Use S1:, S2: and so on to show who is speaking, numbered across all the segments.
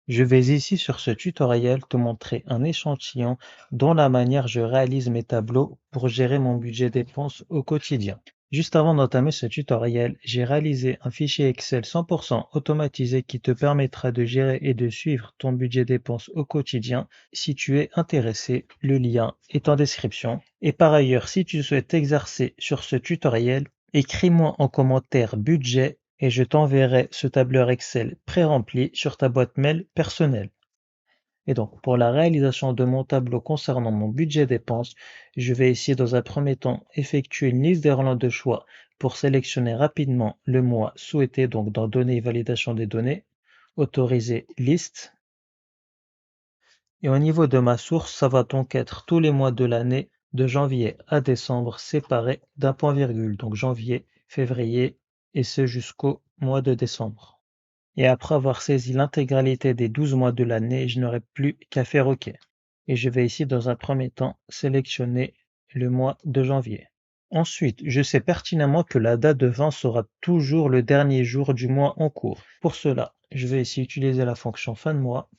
S1: Je vais ici sur ce tutoriel te montrer un échantillon dont la manière je réalise mes tableaux pour gérer mon budget dépenses au quotidien. Juste avant d'entamer ce tutoriel, j'ai réalisé un fichier Excel 100% automatisé qui te permettra de gérer et de suivre ton budget dépenses au quotidien. Si tu es intéressé, le lien est en description. Et par ailleurs, si tu souhaites exercer sur ce tutoriel, écris-moi en commentaire budget et je t'enverrai ce tableur Excel pré-rempli sur ta boîte mail personnelle. Et donc, pour la réalisation de mon tableau concernant mon budget dépenses, je vais ici dans un premier temps effectuer une liste des relents de choix pour sélectionner rapidement le mois souhaité, donc dans Données et validation des données, autoriser liste. Et au niveau de ma source, ça va donc être tous les mois de l'année, de janvier à décembre, séparés d'un point virgule, donc janvier, février, et ce jusqu'au mois de décembre. Et après avoir saisi l'intégralité des 12 mois de l'année, je n'aurai plus qu'à faire OK. Et je vais ici, dans un premier temps, sélectionner le mois de janvier. Ensuite, je sais pertinemment que la date de fin sera toujours le dernier jour du mois en cours. Pour cela, je vais ici utiliser la fonction fin de mois.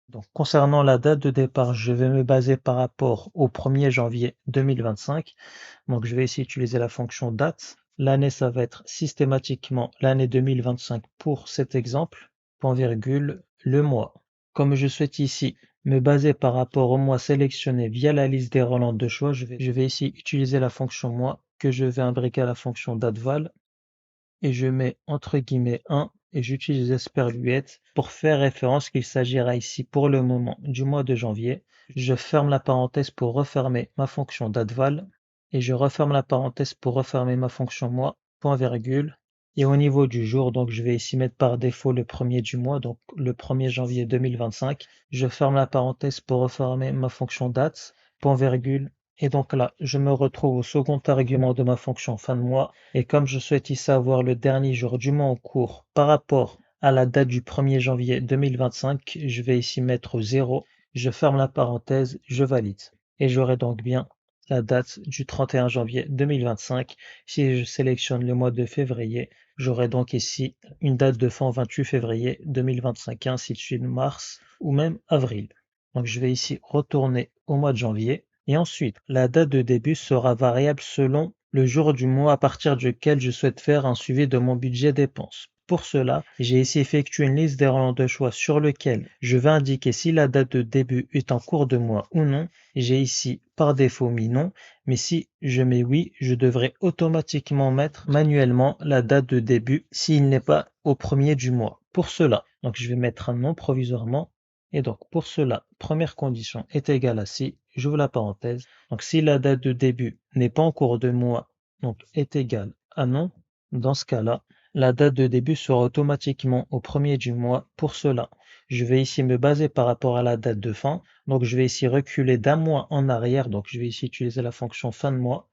S1: Donc, concernant la date de départ, je vais me baser par rapport au 1er janvier 2025. Donc, je vais ici utiliser la fonction date. L'année, ça va être systématiquement l'année 2025 pour cet exemple, point virgule, le mois. Comme je souhaite ici me baser par rapport au mois sélectionné via la liste des relents de choix, je vais ici utiliser la fonction mois que je vais imbriquer à la fonction dateval et je mets entre guillemets 1 et j'utilise esperluette pour faire référence qu'il s'agira ici pour le moment du mois de janvier. Je ferme la parenthèse pour refermer ma fonction dateval et je referme la parenthèse pour refermer ma fonction mois, point virgule. Et au niveau du jour, donc je vais ici mettre par défaut le premier du mois, donc le 1er janvier 2025. Je ferme la parenthèse pour refermer ma fonction date, point virgule. Et donc là, je me retrouve au second argument de ma fonction fin de mois. Et comme je souhaite y savoir le dernier jour du mois en cours par rapport à la date du 1er janvier 2025, je vais ici mettre 0. Je ferme la parenthèse, je valide. Et j'aurai donc bien la date du 31 janvier 2025. Si je sélectionne le mois de février, j'aurai donc ici une date de fin 28 février 2025, ainsi de suite mars ou même avril. Donc je vais ici retourner au mois de janvier. Et ensuite, la date de début sera variable selon le jour du mois à partir duquel je souhaite faire un suivi de mon budget dépenses. Pour cela, j'ai ici effectué une liste des relents de choix sur lequel je vais indiquer si la date de début est en cours de mois ou non. J'ai ici par défaut mis non, mais si je mets oui, je devrais automatiquement mettre manuellement la date de début s'il n'est pas au premier du mois. Pour cela, donc je vais mettre un non provisoirement. Et donc, pour cela, première condition est égale à si, j'ouvre la parenthèse. Donc, si la date de début n'est pas en cours de mois, donc est égale à non, dans ce cas-là, la date de début sera automatiquement au premier du mois. Pour cela, je vais ici me baser par rapport à la date de fin. Donc, je vais ici reculer d'un mois en arrière. Donc, je vais ici utiliser la fonction fin de mois.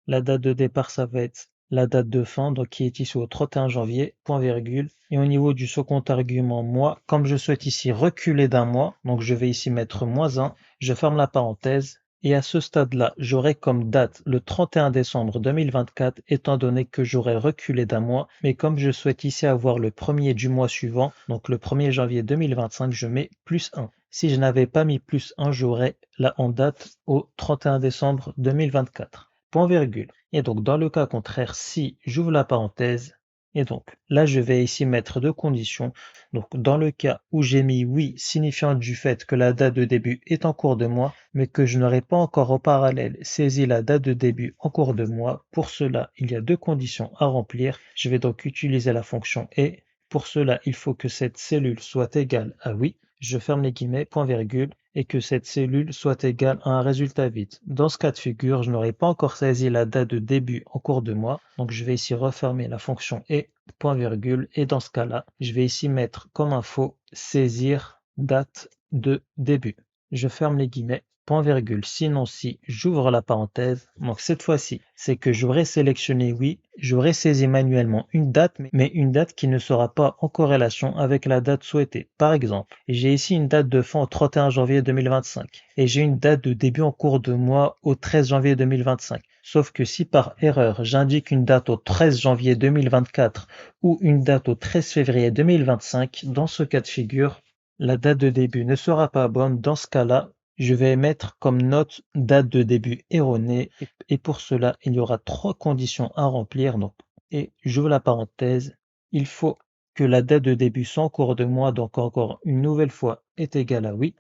S1: La date de départ, ça va être la date de fin, donc qui est ici au 31 janvier, point virgule. Et au niveau du second argument mois, comme je souhaite ici reculer d'un mois, donc je vais ici mettre -1, je ferme la parenthèse. Et à ce stade-là, j'aurai comme date le 31 décembre 2024, étant donné que j'aurai reculé d'un mois. Mais comme je souhaite ici avoir le premier du mois suivant, donc le 1er janvier 2025, je mets +1. Si je n'avais pas mis +1, j'aurais la en date au 31 décembre 2024. Point virgule. Et donc, dans le cas contraire, si j'ouvre la parenthèse, et donc là, je vais ici mettre deux conditions. Donc, dans le cas où j'ai mis oui, signifiant du fait que la date de début est en cours de mois, mais que je n'aurai pas encore au parallèle saisi la date de début en cours de mois, pour cela, il y a deux conditions à remplir. Je vais donc utiliser la fonction et. Pour cela, il faut que cette cellule soit égale à oui. Je ferme les guillemets, point virgule, et que cette cellule soit égale à un résultat vide. Dans ce cas de figure, je n'aurai pas encore saisi la date de début en cours de mois, donc je vais ici refermer la fonction et, point virgule, et dans ce cas-là, je vais ici mettre comme info saisir date de début. Je ferme les guillemets, point virgule, sinon si j'ouvre la parenthèse, donc cette fois-ci, c'est que j'aurai sélectionné oui, j'aurai saisi manuellement une date, mais une date qui ne sera pas en corrélation avec la date souhaitée. Par exemple, j'ai ici une date de fin au 31 janvier 2025 et j'ai une date de début en cours de mois au 13 janvier 2025. Sauf que si par erreur j'indique une date au 13 janvier 2024 ou une date au 13 février 2025, dans ce cas de figure, la date de début ne sera pas bonne. Dans ce cas-là, je vais mettre comme note date de début erronée et pour cela, il y aura trois conditions à remplir. Donc, et j'ouvre la parenthèse, il faut que la date de début sans cours de mois, donc encore une nouvelle fois, est égale à oui.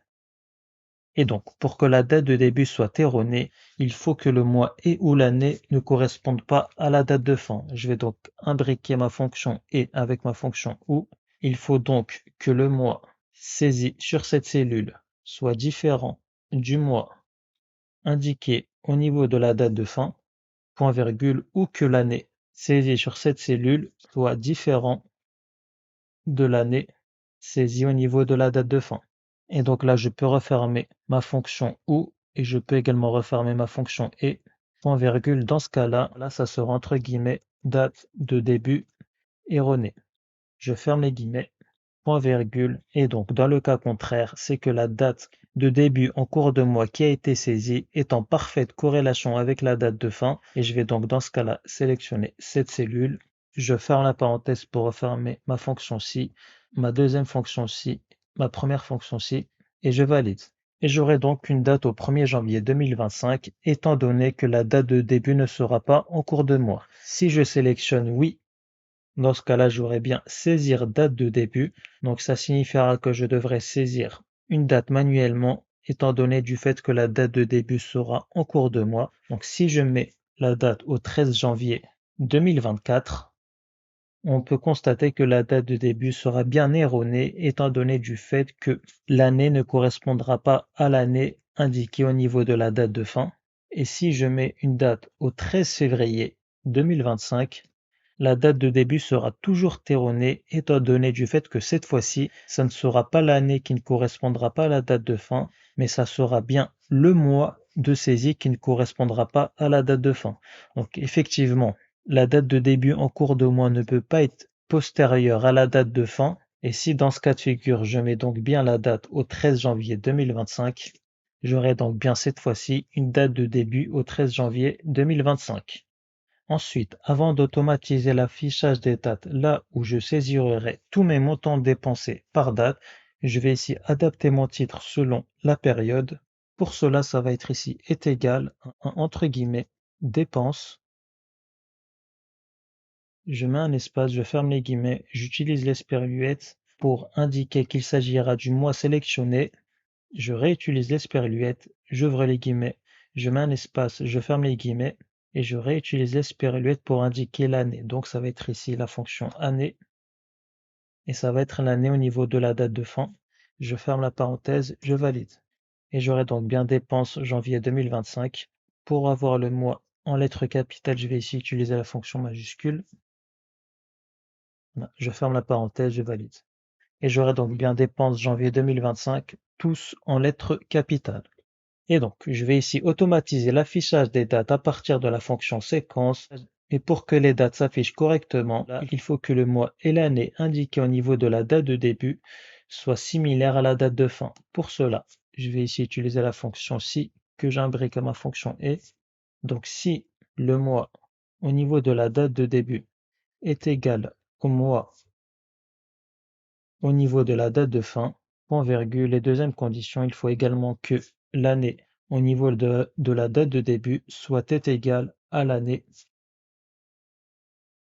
S1: Et donc, pour que la date de début soit erronée, il faut que le mois et ou l'année ne correspondent pas à la date de fin. Je vais donc imbriquer ma fonction et avec ma fonction ou. Il faut donc que le mois saisi sur cette cellule soit différent du mois indiqué au niveau de la date de fin, point virgule, ou que l'année saisie sur cette cellule soit différent de l'année saisie au niveau de la date de fin. Et donc là, je peux refermer ma fonction ou et je peux également refermer ma fonction et point virgule. Dans ce cas-là, là, ça sera entre guillemets date de début erronée. Je ferme les guillemets, point virgule. Et donc, dans le cas contraire, c'est que la date de début en cours de mois qui a été saisie est en parfaite corrélation avec la date de fin. Et je vais donc dans ce cas-là sélectionner cette cellule. Je ferme la parenthèse pour refermer ma fonction ci, ma deuxième fonction ci, ma première fonction ci, et je valide. Et j'aurai donc une date au 1er janvier 2025, étant donné que la date de début ne sera pas en cours de mois. Si je sélectionne oui, dans ce cas-là, j'aurai bien saisir date de début. Donc ça signifiera que je devrais saisir une date manuellement, étant donné du fait que la date de début sera en cours de mois. Donc si je mets la date au 13 janvier 2024, on peut constater que la date de début sera bien erronée, étant donné du fait que l'année ne correspondra pas à l'année indiquée au niveau de la date de fin. Et si je mets une date au 13 février 2025, la date de début sera toujours erronée, étant donné du fait que cette fois-ci, ça ne sera pas l'année qui ne correspondra pas à la date de fin, mais ça sera bien le mois de saisie qui ne correspondra pas à la date de fin. Donc effectivement, la date de début en cours de mois ne peut pas être postérieure à la date de fin, et si dans ce cas de figure, je mets donc bien la date au 13 janvier 2025, j'aurai donc bien cette fois-ci une date de début au 13 janvier 2025. Ensuite, avant d'automatiser l'affichage des dates là où je saisirai tous mes montants dépensés par date, je vais ici adapter mon titre selon la période. Pour cela, ça va être ici est égal à entre guillemets dépenses. Je mets un espace, je ferme les guillemets, j'utilise l'esperluette pour indiquer qu'il s'agira du mois sélectionné. Je réutilise l'esperluette, j'ouvre les guillemets, je mets un espace, je ferme les guillemets et je réutilise l'esperluette pour indiquer l'année. Donc ça va être ici la fonction année et ça va être l'année au niveau de la date de fin. Je ferme la parenthèse, je valide. Et j'aurai donc bien dépenses janvier 2025. Pour avoir le mois en lettres capitales, je vais ici utiliser la fonction majuscule. Je ferme la parenthèse, je valide. Et j'aurai donc bien dépenses janvier 2025, tous en lettres capitales. Et donc, je vais ici automatiser l'affichage des dates à partir de la fonction séquence. Et pour que les dates s'affichent correctement, il faut que le mois et l'année indiqués au niveau de la date de début soient similaires à la date de fin. Pour cela, je vais ici utiliser la fonction si que j'imbrique à ma fonction et. Donc, si le mois au niveau de la date de début est égal au mois au niveau de la date de fin, point virgule, et deuxième condition, il faut également que l'année au niveau de la date de début soit égale à l'année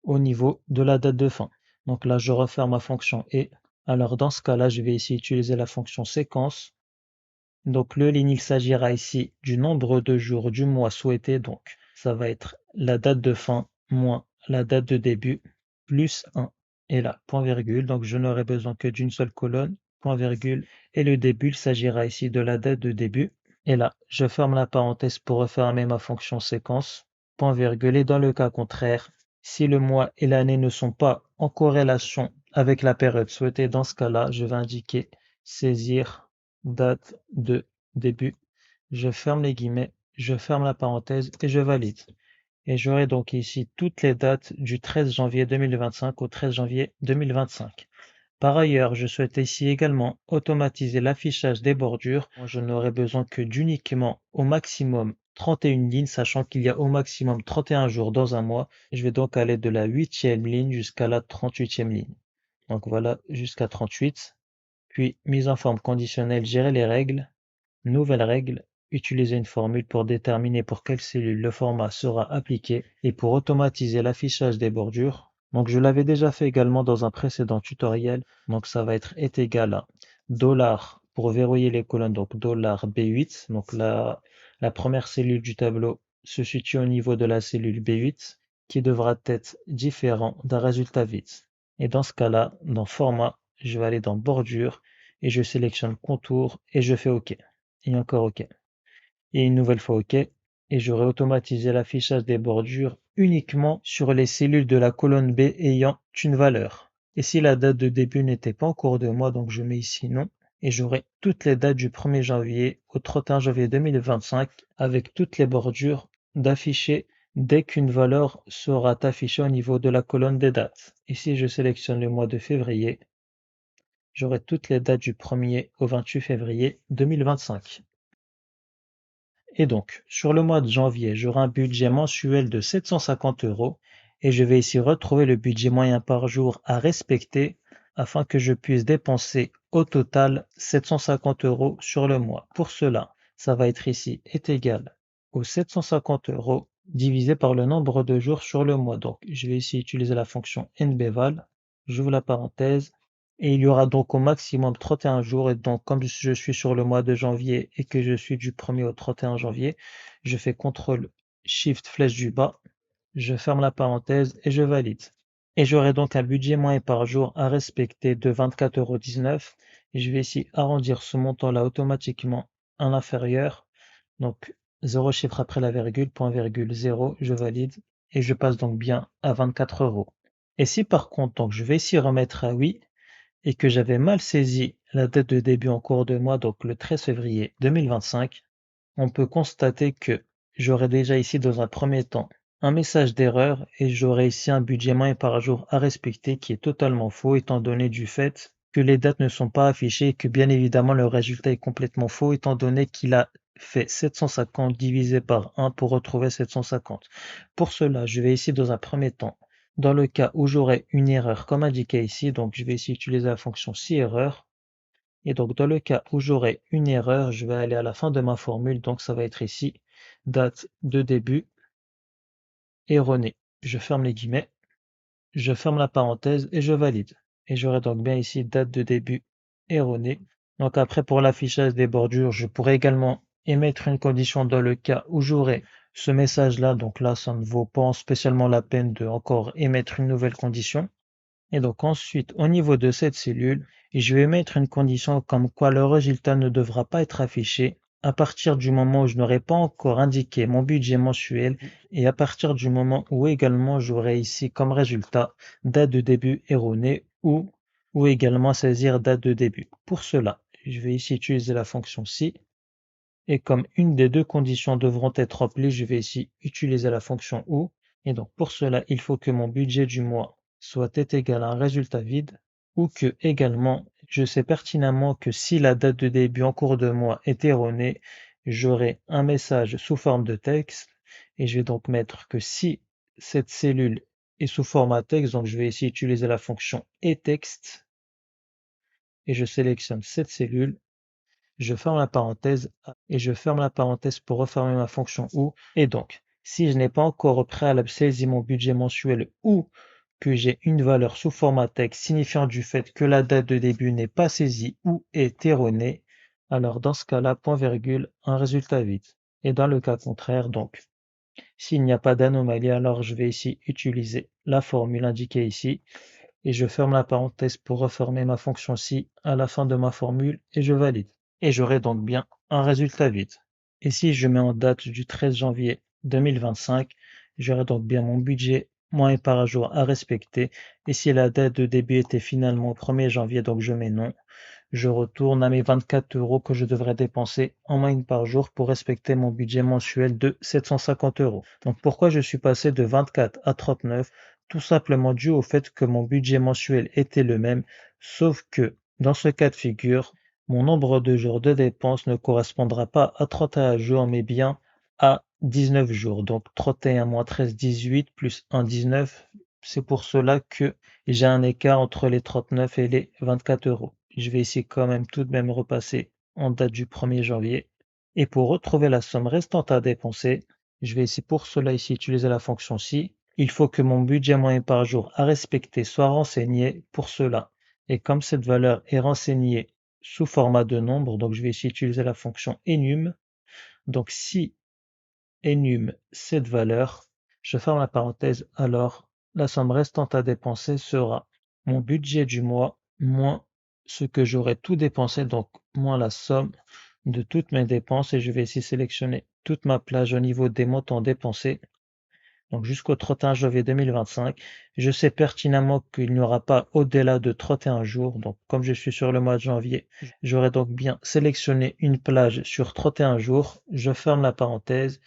S1: au niveau de la date de fin. Donc là, je referme ma fonction et. Alors dans ce cas-là, je vais ici utiliser la fonction séquence. Donc le ligne, il s'agira ici du nombre de jours du mois souhaité. Donc ça va être la date de fin moins la date de début plus 1. Et là, point virgule. Donc je n'aurai besoin que d'une seule colonne, point virgule. Et le début, il s'agira ici de la date de début. Et là, je ferme la parenthèse pour refermer ma fonction séquence, point virgule. Et dans le cas contraire, si le mois et l'année ne sont pas en corrélation avec la période souhaitée, dans ce cas-là, je vais indiquer saisir date de début. Je ferme les guillemets, je ferme la parenthèse et je valide. Et j'aurai donc ici toutes les dates du 13 janvier 2025 au 13 janvier 2025. Par ailleurs, je souhaite ici également automatiser l'affichage des bordures. Je n'aurai besoin que d'uniquement au maximum 31 lignes, sachant qu'il y a au maximum 31 jours dans un mois. Je vais donc aller de la 8e ligne jusqu'à la 38e ligne. Donc voilà, jusqu'à 38. Puis, mise en forme conditionnelle, gérer les règles. Nouvelle règle, utiliser une formule pour déterminer pour quelle cellule le format sera appliqué et pour automatiser l'affichage des bordures. Donc je l'avais déjà fait également dans un précédent tutoriel, donc ça va être est égal à dollar pour verrouiller les colonnes, donc dollar B8, donc la première cellule du tableau se situe au niveau de la cellule B8 qui devra être différent d'un résultat vide. Et dans ce cas-là, dans format, je vais aller dans bordure et je sélectionne contour et je fais OK. Et encore OK. Et une nouvelle fois OK. Et j'aurai automatisé l'affichage des bordures uniquement sur les cellules de la colonne B ayant une valeur. Et si la date de début n'était pas en cours de mois, donc je mets ici non. Et j'aurai toutes les dates du 1er janvier au 31 janvier 2025 avec toutes les bordures d'afficher dès qu'une valeur sera affichée au niveau de la colonne des dates. Ici, je sélectionne le mois de février. J'aurai toutes les dates du 1er au 28 février 2025. Et donc, sur le mois de janvier, j'aurai un budget mensuel de 750 € et je vais ici retrouver le budget moyen par jour à respecter afin que je puisse dépenser au total 750 € sur le mois. Pour cela, ça va être ici est égal aux 750 € divisé par le nombre de jours sur le mois. Donc, je vais ici utiliser la fonction nbval, j'ouvre la parenthèse, et il y aura donc au maximum 31 jours. Et donc, comme je suis sur le mois de janvier et que je suis du 1er au 31 janvier, je fais CTRL SHIFT flèche du bas, je ferme la parenthèse et je valide. Et j'aurai donc un budget moyen par jour à respecter de 24,19 €. Et je vais ici arrondir ce montant-là automatiquement à l'inférieur. Donc, 0 chiffre après la virgule, point virgule 0, je valide. Et je passe donc bien à 24 €. Et si par contre, donc je vais ici remettre à oui, et que j'avais mal saisi la date de début en cours de mois, donc le 13 février 2025, on peut constater que j'aurai déjà ici dans un premier temps un message d'erreur et j'aurai ici un budget moyen par jour à respecter qui est totalement faux étant donné du fait que les dates ne sont pas affichées et que bien évidemment le résultat est complètement faux étant donné qu'il a fait 750 divisé par 1 pour retrouver 750. Pour cela, je vais ici dans un premier temps dans le cas où j'aurai une erreur comme indiqué ici, donc je vais ici utiliser la fonction si-erreur. Et donc dans le cas où j'aurai une erreur, je vais aller à la fin de ma formule, donc ça va être ici, date de début erronée. Je ferme les guillemets, je ferme la parenthèse et je valide. Et j'aurai donc bien ici date de début erronée. Donc après pour l'affichage des bordures, je pourrais également émettre une condition dans le cas où j'aurai ce message-là. Donc là, ça ne vaut pas spécialement la peine de encore émettre une nouvelle condition. Et donc ensuite, au niveau de cette cellule, je vais mettre une condition comme quoi le résultat ne devra pas être affiché à partir du moment où je n'aurai pas encore indiqué mon budget mensuel et à partir du moment où également j'aurai ici comme résultat date de début erronée ou également saisir date de début. Pour cela, je vais ici utiliser la fonction si et comme une des deux conditions devront être remplies, je vais ici utiliser la fonction ou. Et donc pour cela, il faut que mon budget du mois soit égal à un résultat vide ou que également, je sais pertinemment que si la date de début en cours de mois est erronée, j'aurai un message sous forme de texte et je vais donc mettre que si cette cellule est sous format texte, donc je vais ici utiliser la fonction etexte et je sélectionne cette cellule. Je ferme la parenthèse et je ferme la parenthèse pour refermer ma fonction ou. Et donc, si je n'ai pas encore au préalable saisi mon budget mensuel ou que j'ai une valeur sous format texte signifiant du fait que la date de début n'est pas saisie ou est erronée, alors dans ce cas-là, point virgule, un résultat vide. Et dans le cas contraire, donc, s'il n'y a pas d'anomalie, alors je vais ici utiliser la formule indiquée ici et je ferme la parenthèse pour refermer ma fonction si à la fin de ma formule et je valide. Et j'aurai donc bien un résultat vide. Et si je mets en date du 13 janvier 2025, j'aurai donc bien mon budget moyen par jour à respecter. Et si la date de début était finalement au 1er janvier, donc je mets non, je retourne à mes 24 € que je devrais dépenser en moyenne par jour pour respecter mon budget mensuel de 750 €. Donc pourquoi je suis passé de 24 à 39? Tout simplement dû au fait que mon budget mensuel était le même, sauf que dans ce cas de figure, mon nombre de jours de dépenses ne correspondra pas à 31 jours, mais bien à 19 jours. Donc 31 moins 13, 18 plus 1, 19. C'est pour cela que j'ai un écart entre les 39 et les 24 €. je vais ici quand même tout de même repasser en date du 1er janvier. Et pour retrouver la somme restante à dépenser, je vais ici pour cela ici utiliser la fonction si. Il faut que mon budget moyen par jour à respecter soit renseigné pour cela. Et comme cette valeur est renseignée sous format de nombre, donc je vais ici utiliser la fonction enum. Donc si enum cette valeur, je ferme la parenthèse, alors la somme restante à dépenser sera mon budget du mois moins ce que j'aurais tout dépensé, donc moins la somme de toutes mes dépenses, et je vais ici sélectionner toute ma plage au niveau des montants dépensés. Donc jusqu'au 31 janvier 2025, je sais pertinemment qu'il n'y aura pas au-delà de 31 jours. Donc comme je suis sur le mois de janvier, j'aurai donc bien sélectionné une plage sur 31 jours. Je ferme la parenthèse,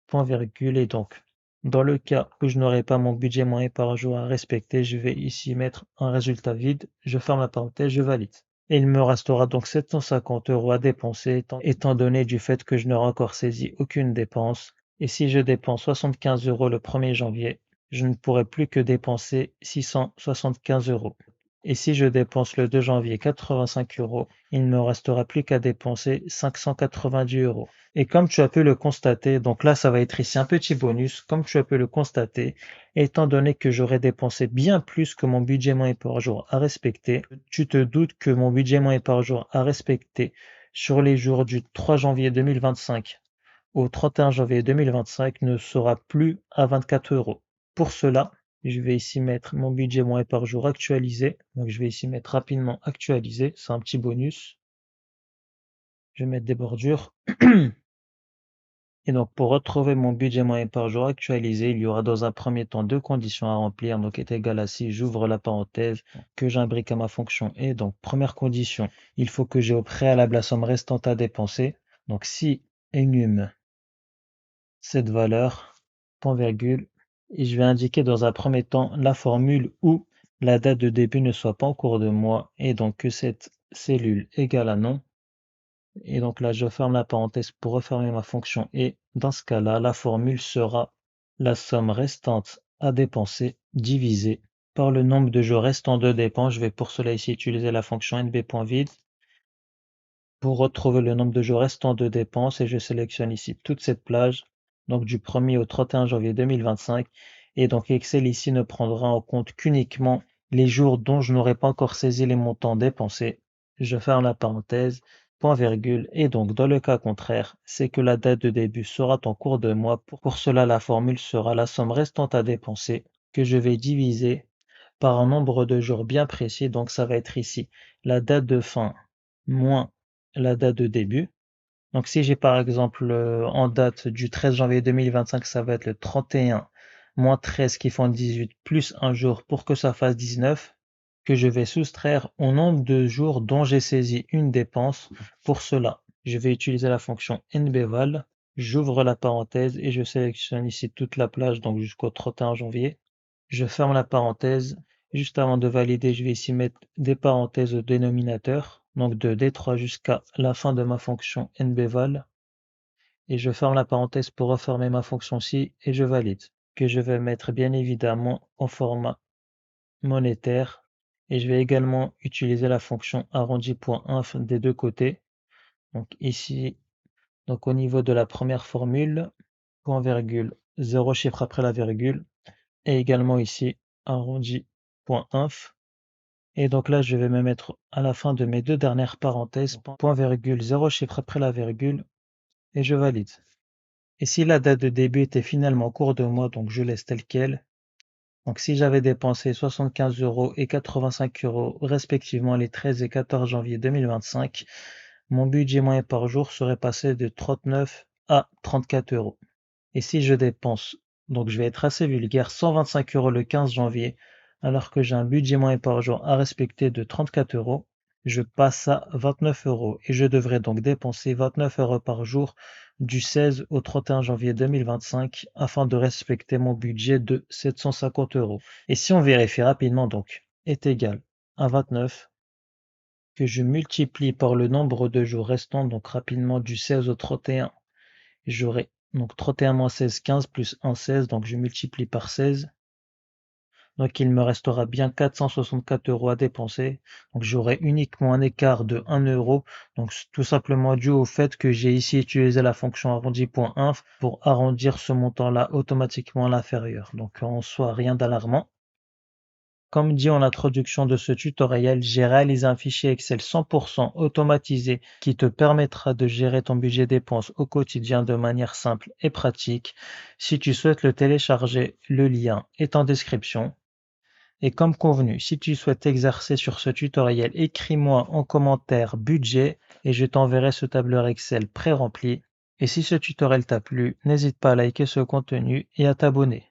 S1: point virgule, et donc dans le cas où je n'aurai pas mon budget moyen par jour à respecter, je vais ici mettre un résultat vide. Je ferme la parenthèse, je valide. Et il me restera donc 750 € à dépenser, étant donné du fait que je n'aurai encore saisi aucune dépense. Et si je dépense 75 € le 1er janvier, je ne pourrai plus que dépenser 675 €. Et si je dépense le 2 janvier 85 €, il ne me restera plus qu'à dépenser 590 €. Et comme tu as pu le constater, donc là ça va être ici un petit bonus, comme tu as pu le constater, étant donné que j'aurais dépensé bien plus que mon budget moyen par jour à respecter, tu te doutes que mon budget moyen par jour à respecter sur les jours du 3 janvier 2025 au 31 janvier 2025 ne sera plus à 24 €. Pour cela, je vais ici mettre mon budget moyen par jour actualisé. Donc je vais ici mettre rapidement actualisé, c'est un petit bonus. Je vais mettre des bordures. Et donc pour retrouver mon budget moyen par jour actualisé, il y aura dans un premier temps deux conditions à remplir. Donc est égal à si j'ouvre la parenthèse que j'imbrique à ma fonction. Et donc première condition, il faut que j'ai au préalable la somme restante à dépenser. Donc si enum cette valeur, point virgule, et je vais indiquer dans un premier temps la formule où la date de début ne soit pas en cours de mois, et donc que cette cellule égale à non. Et donc là, je ferme la parenthèse pour refermer ma fonction, et dans ce cas-là, la formule sera la somme restante à dépenser divisée par le nombre de jours restants de dépenses. Je vais pour cela ici utiliser la fonction nb.vide pour retrouver le nombre de jours restants de dépenses, et je sélectionne ici toute cette plage, donc du 1er au 31 janvier 2025, et donc Excel ici ne prendra en compte qu'uniquement les jours dont je n'aurai pas encore saisi les montants dépensés. Je ferme la parenthèse, point virgule, et donc dans le cas contraire, c'est que la date de début sera en cours de mois. Pour cela, la formule sera la somme restante à dépenser que je vais diviser par un nombre de jours bien précis, donc ça va être ici la date de fin moins la date de début. Donc si j'ai par exemple en date du 13 janvier 2025, ça va être le 31 moins 13 qui font 18 plus un jour pour que ça fasse 19, que je vais soustraire au nombre de jours dont j'ai saisi une dépense. Pour cela, je vais utiliser la fonction nbval, j'ouvre la parenthèse et je sélectionne ici toute la plage, donc jusqu'au 31 janvier. Je ferme la parenthèse. Juste avant de valider, je vais ici mettre des parenthèses au dénominateur, donc de D3 jusqu'à la fin de ma fonction nbval. Et je ferme la parenthèse pour refermer ma fonction ci et je valide. Que je vais mettre bien évidemment en format monétaire. Et je vais également utiliser la fonction arrondi.inf des deux côtés. Donc ici, donc au niveau de la première formule, point virgule, 0 chiffre après la virgule. Et également ici, arrondi.inf. Et donc là, je vais me mettre à la fin de mes deux dernières parenthèses, point virgule, 0 chiffre après la virgule, et je valide. Et si la date de début était finalement en cours de mois, donc je laisse tel quel. Donc si j'avais dépensé 75 € et 85 € respectivement les 13 et 14 janvier 2025, mon budget moyen par jour serait passé de 39 à 34 €. Et si je dépense, donc je vais être assez vulgaire, 125 € le 15 janvier, alors que j'ai un budget moyen par jour à respecter de 34 €, je passe à 29 € et je devrais donc dépenser 29 € par jour du 16 au 31 janvier 2025 afin de respecter mon budget de 750 €. Et si on vérifie rapidement, donc, est égal à 29 que je multiplie par le nombre de jours restants, donc rapidement du 16 au 31, j'aurai donc 31 moins 16, 15 plus 1, 16, donc je multiplie par 16. Donc il me restera bien 464 € à dépenser. Donc j'aurai uniquement un écart de 1 euro. Donc c'est tout simplement dû au fait que j'ai ici utilisé la fonction arrondi.inf pour arrondir ce montant-là automatiquement à l'inférieur. Donc en soi, rien d'alarmant. Comme dit en introduction de ce tutoriel, j'ai réalisé un fichier Excel 100% automatisé qui te permettra de gérer ton budget dépenses au quotidien de manière simple et pratique. Si tu souhaites le télécharger, le lien est en description. Et comme convenu, si tu souhaites exercer sur ce tutoriel, écris-moi en commentaire budget et je t'enverrai ce tableur Excel pré-rempli. Et si ce tutoriel t'a plu, n'hésite pas à liker ce contenu et à t'abonner.